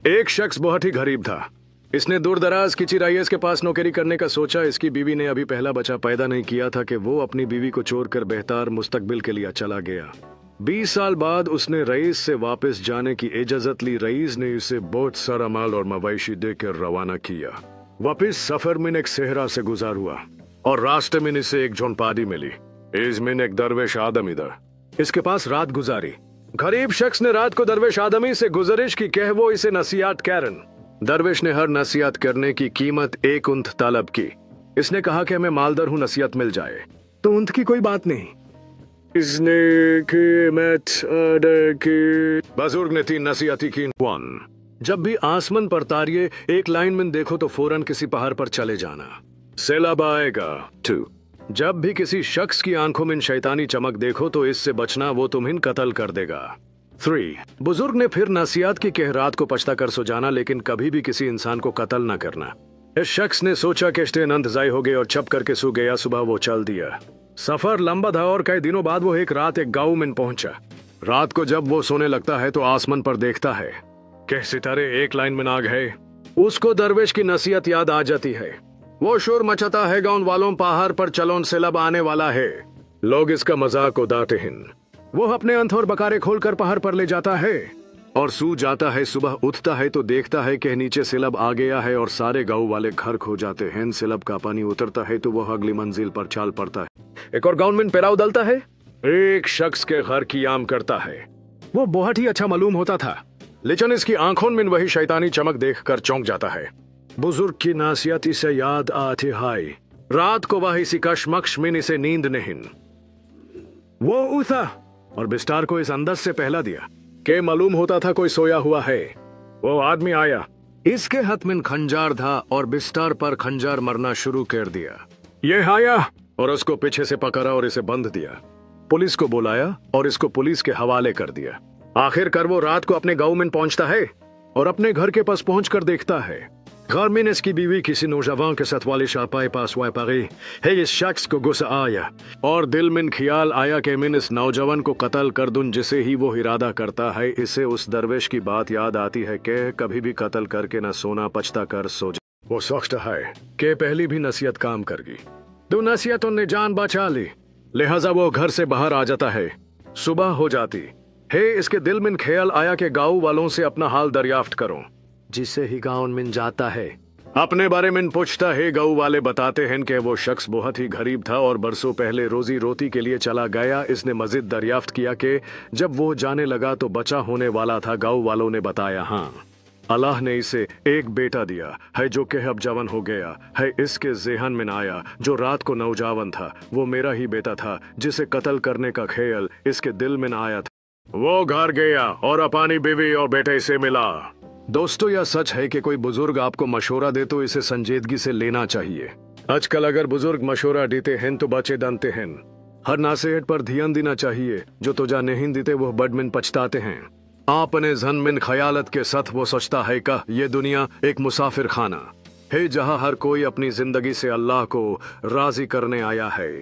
एक शख्स बहुत ही गरीब था। इसने दूर दराज की चिराइयस के पास नौकरी करने का सोचा। इसकी बीवी ने अभी पहला बच्चा पैदा नहीं किया था कि वो अपनी बीवी को छोड़कर बेहतर मुस्तकबिल के लिए चला गया। 20 साल बाद उसने रईस से वापस जाने की इजाजत ली। रईस ने इसे बहुत सारा माल और मवेशी देकर रवाना किया। वापिस सफर में एक सेहरा से गुजार हुआ और रास्ते में इसे एक झोंपड़ी मिली। इसमें एक दरवेश आदमी था। इसके पास रात गुजारी। गरीब शख्स ने रात को दरवेश आदमी से गुजारिश की कह वो इसे नसीहत करन। दरवेश ने हर नसीहत करने की कीमत 1 ऊंट तलब की। इसने कहा कि मैं मालदार हूं, नसीहत मिल जाए। तो ऊंट की कोई बात नहीं। इसने कीमत अदा की। बुजुर्ग ने 3 नसीहती की। 1, जब भी आसमान पर तारिये एक लाइन में देखो तो फौरन किसी पहाड़ पर चले जाना, सैलाब आएगा। 2, जब भी किसी शख्स की आंखों में शैतानी चमक देखो तो इससे बचना, वो तुम्हें कत्ल कर देगा। 3, बुजुर्ग ने फिर नसीहत की कह रात को पछता कर सो जाना, लेकिन कभी भी किसी इंसान को कत्ल न करना। इस शख्स ने सोचा कि अनंत जाय हो गए और छप करके सो गया। सुबह वो चल दिया। सफर लंबा था और कई दिनों बाद वो एक रात एक गांव में पहुंचा। रात को जब वो सोने लगता है तो आसमान पर देखता है कि सितारे एक लाइन में आ गए। उसको दरवेश की नसीहत याद आ जाती है। वो शोर मचाता है, गांव वालों पहाड़ पर चलोन सैलाब आने वाला है। लोग इसका मजाक उड़ाते हैं। वो अपने अंत और बकारे खोलकर पहाड़ पर ले जाता है और सो जाता है। सुबह उठता है तो देखता है कि नीचे सैलाब आ गया है और सारे गांव वाले घर खो जाते हैं। सैलाब का पानी उतरता है तो वह अगली मंजिल पर चाल पड़ता है। एक और गांव में पैरा उदलता है। एक शख्स के घर की आम करता है। वो बहुत ही अच्छा मालूम होता था, लेकिन इसकी आंखों में वही शैतानी चमक देखकर चौंक जाता है। बुजुर्ग की नसीहत इसे याद आती है। रात को वह इसी कशमकश में इसे नींद नहीं। वो उठा और बिस्तर को इस अंदाज से पहला दिया कि मालूम होता था कोई सोया हुआ है। वो आदमी आया। इसके हाथ में खंजार था और बिस्तर पर खंजार मरना शुरू कर दिया। ये आया और उसको पीछे से पकड़ा और इसे बंध दिया। पुलिस को बुलाया और इसको पुलिस के हवाले कर दिया। आखिरकार वो रात को अपने गांव में पहुंचता है और अपने घर के पास पहुंचकर देखता है घर में इसकी बीवी किसी नौजवान के साथ वाले शापाई पास वाई पाई है। इस शख्स को गुस्सा आया और दिल में ख्याल आया कि मैं इस नौजवान को कत्ल कर दूं। जिसे ही वो इरादा करता है, इसे उस दरवेश की बात याद आती है कि कभी भी कत्ल करके न सोना, पछता कर सो जा। वो सोचता है कि पहली भी नसीहत काम करगी। 2 नसीहतों ने जान बचा ली, लिहाजा वो घर से बाहर आ जाता है। सुबह हो जाती है। इसके दिल में ख्याल आया कि गांव वालों से अपना हाल दरियाफ्त करूं। जिसे ही गांव में जाता है, अपने बारे में पूछता है। गांव वाले बताते हैं कि वो शख्स बहुत ही गरीब था और बरसों पहले रोजी रोटी के लिए चला गया। इसने मजीद दरियाफ्त किया कि जब वो जाने लगा तो बच्चा होने वाला था। गांव वालों ने बताया हाँ, अल्लाह ने इसे एक बेटा दिया है जो कि अब जवान हो गया है। इसके ज़हन में आया जो रात को नौजवान था वो मेरा ही बेटा था, जिसे कत्ल करने का ख्याल इसके दिल में आया था। वो घर गया और अपनी बीवी और बेटे से मिला। दोस्तों, यह सच है कि कोई बुजुर्ग आपको मशवरा दे तो इसे संजीदगी से लेना चाहिए। आजकल अगर बुजुर्ग मशवरा देते हैं तो बच्चे जानते हैं। हर नसीहत पर ध्यान देना चाहिए। जो तुझा नहीं देते वो बड़ में पछताते हैं। अपने जहन में ख्यालत के साथ वो सोचता है कि ये दुनिया एक मुसाफिर खाना है जहाँ हर कोई अपनी जिंदगी से अल्लाह को राजी करने आया है।